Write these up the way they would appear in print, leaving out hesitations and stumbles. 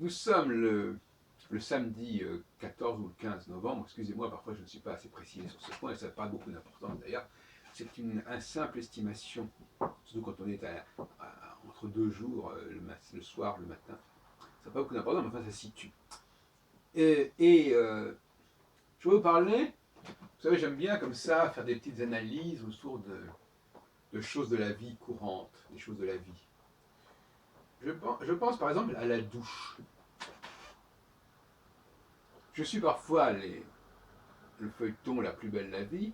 Nous sommes le samedi 14 ou le 15 novembre, excusez-moi, parfois je ne suis pas assez précis sur ce point, et ça n'a pas beaucoup d'importance d'ailleurs. C'est une simple estimation, surtout quand on est entre deux jours, le soir, le matin. Ça n'a pas beaucoup d'importance, mais enfin ça situe. Je vais vous parler, vous savez, j'aime bien comme ça faire des petites analyses autour de choses de la vie courante, des choses de la vie. Je pense par exemple à la douche. Je suis parfois le feuilleton La plus belle la vie.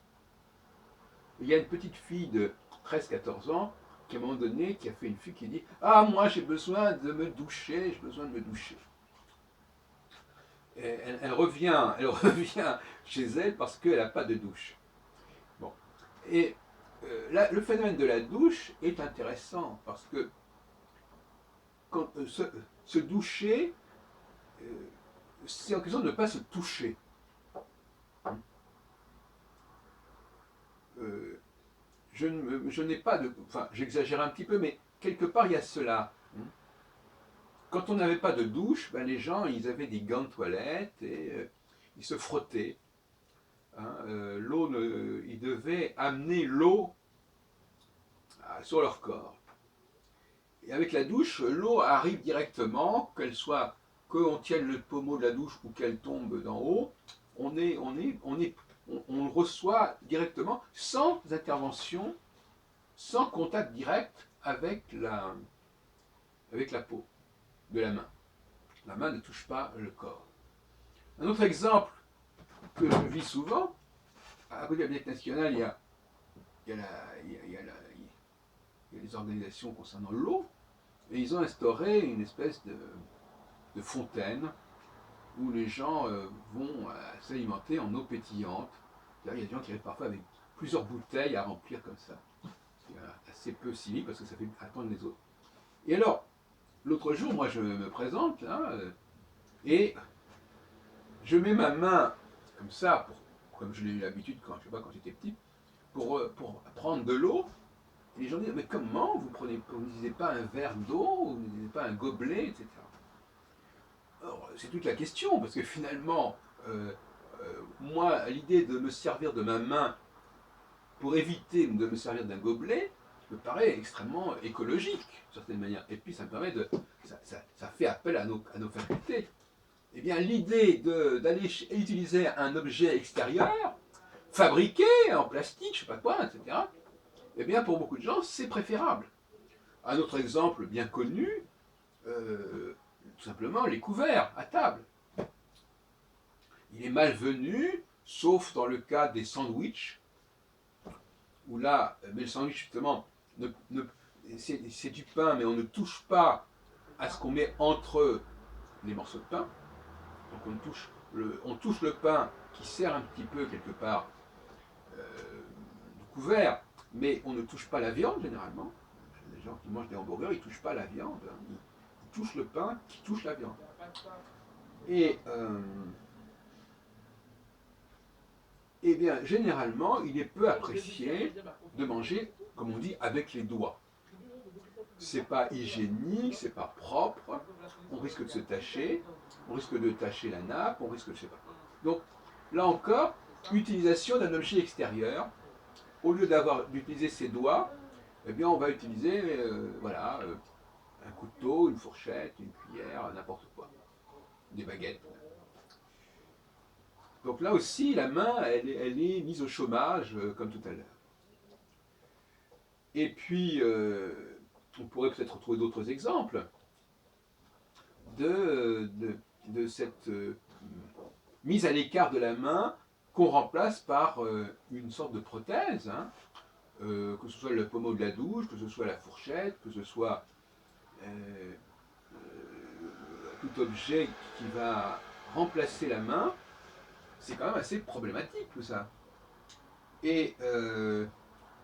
Il y a une petite fille de 13-14 ans qui, à un moment donné, qui a fait une fuite qui dit « Ah, moi, j'ai besoin de me doucher, j'ai besoin de me doucher. » Elle revient chez elle parce qu'elle n'a pas de douche. Bon. Et là, le phénomène de la douche est intéressant parce que quand, se doucher, euh, c'est en question de ne pas se toucher. Euh, je n'ai pas de... Enfin, j'exagère un petit peu, mais quelque part, il y a cela. Quand on n'avait pas de douche, ben, les gens, ils avaient des gants de toilette et ils se frottaient. Hein, ils devaient amener l'eau sur leur corps. Et avec la douche, l'eau arrive directement, qu'on tienne le pommeau de la douche ou qu'elle tombe d'en haut, on le reçoit directement, sans intervention, sans contact direct avec la peau de la main. La main ne touche pas le corps. Un autre exemple que je vis souvent, à côté de la Bibliothèque nationale, il y a les organisations concernant l'eau, et ils ont instauré une espèce de fontaine où les gens vont s'alimenter en eau pétillante. Il y a des gens qui arrivent parfois avec plusieurs bouteilles à remplir comme ça. C'est assez peu civique parce que ça fait attendre les autres. Et alors, l'autre jour, moi je me présente là, et je mets ma main comme ça, comme je l'ai eu l'habitude quand j'étais petit, pour prendre de l'eau. Et les gens disent, mais comment vous n'utilisez pas un verre d'eau, vous n'utilisez pas un gobelet, etc. Alors, c'est toute la question, parce que finalement, moi, l'idée de me servir de ma main pour éviter de me servir d'un gobelet, me paraît extrêmement écologique, d'une certaine manière. Et puis, ça me permet ça fait appel à nos facultés. Eh bien, l'idée d'aller utiliser un objet extérieur, fabriqué en plastique, je ne sais pas quoi, etc., eh bien, pour beaucoup de gens, c'est préférable. Un autre exemple bien connu, tout simplement les couverts à table. Il est malvenu, sauf dans le cas des sandwichs, où là, mais le sandwich justement, c'est du pain, mais on ne touche pas à ce qu'on met entre les morceaux de pain. Donc on touche le pain qui sert un petit peu quelque part du couvert, mais on ne touche pas la viande généralement. Les gens qui mangent des hamburgers, ils ne touchent pas la viande, ils touchent le pain qui touche la viande. Et eh bien, généralement, il est peu apprécié de manger, comme on dit, avec les doigts. C'est pas hygiénique, c'est pas propre, on risque de se tacher, on risque de tacher la nappe, on risque de, je sais pas. Donc, là encore, utilisation d'un objet extérieur, au lieu d'utiliser ses doigts, eh bien, on va utiliser, un couteau, une fourchette, une cuillère, n'importe quoi, des baguettes. Donc là aussi, la main, elle est mise au chômage, comme tout à l'heure. Et puis, on pourrait peut-être trouver d'autres exemples de cette mise à l'écart de la main qu'on remplace par une sorte de prothèse, hein, que ce soit le pommeau de la douche, que ce soit la fourchette, que ce soit tout objet qui va remplacer la main. C'est quand même assez problématique tout ça. Et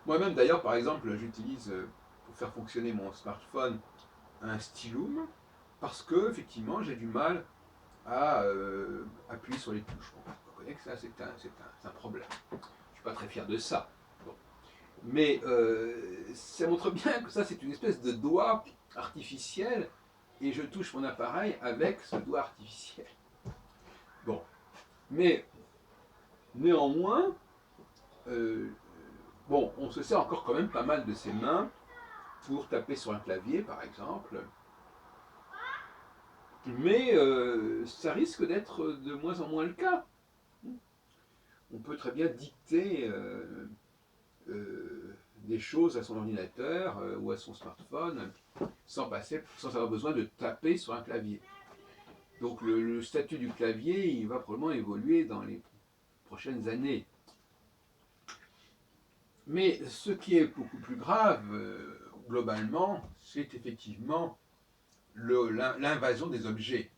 moi-même d'ailleurs, par exemple, j'utilise pour faire fonctionner mon smartphone un stylum parce que effectivement j'ai du mal à appuyer sur les touches. Bon, on reconnaît que ça c'est un problème. Je ne suis pas très fier de ça. Bon. Mais ça montre bien que ça c'est une espèce de doigt artificiel et je touche mon appareil avec ce doigt artificiel. Bon, mais néanmoins, bon, on se sert encore quand même pas mal de ses mains pour taper sur un clavier, par exemple. Mais ça risque d'être de moins en moins le cas. On peut très bien dicter des choses à son ordinateur ou à son smartphone sans avoir besoin de taper sur un clavier. Donc le statut du clavier, il va probablement évoluer dans les prochaines années. Mais ce qui est beaucoup plus grave, globalement, c'est effectivement l'invasion des objets.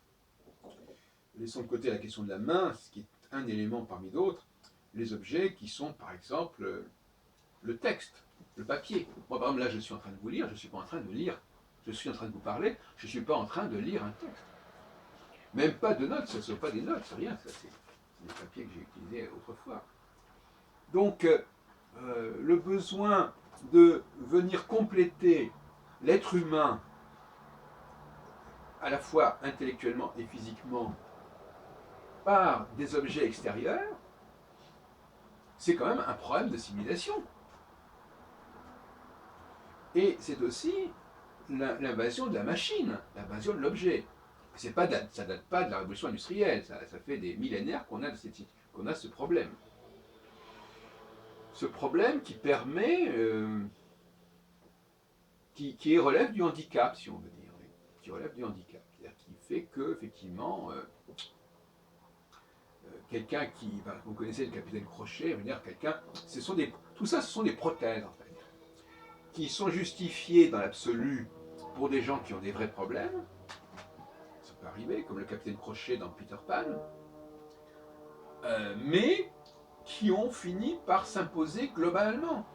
Laissons de côté la question de la main, ce qui est un élément parmi d'autres, les objets qui sont par exemple le texte, le papier. Moi par exemple là je suis en train de vous lire, je ne suis pas en train de lire, je suis en train de vous parler, je ne suis pas en train de lire un texte. Même pas de notes, ce ne sont pas des notes, c'est rien, ça c'est des papiers que j'ai utilisés autrefois. Donc le besoin de venir compléter l'être humain à la fois intellectuellement et physiquement par des objets extérieurs, c'est quand même un problème de civilisation. Et c'est aussi l'invasion de la machine, l'invasion de l'objet. Ça ne date pas de la révolution industrielle, ça fait des millénaires qu'on a ce problème. Ce problème qui permet, qui relève du handicap, si on veut dire, oui, qui relève du handicap, c'est-à-dire qui fait que, effectivement, quelqu'un qui, vous connaissez le capitaine Crochet, veut dire quelqu'un, tout ça, ce sont des prothèses en fait, qui sont justifiées dans l'absolu pour des gens qui ont des vrais problèmes. Ça peut arriver, comme le capitaine Crochet dans Peter Pan, mais qui ont fini par s'imposer globalement.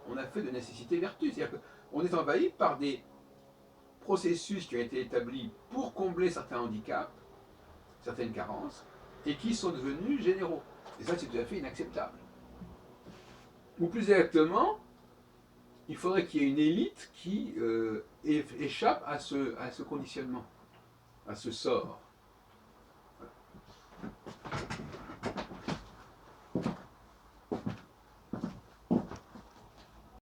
On a fait de nécessité vertu, c'est-à-dire qu'on est envahi par des processus qui ont été établis pour combler certains handicaps, certaines carences, et qui sont devenus généraux. Et ça, c'est tout à fait inacceptable. Ou plus exactement, il faudrait qu'il y ait une élite qui échappe à ce conditionnement, à ce sort.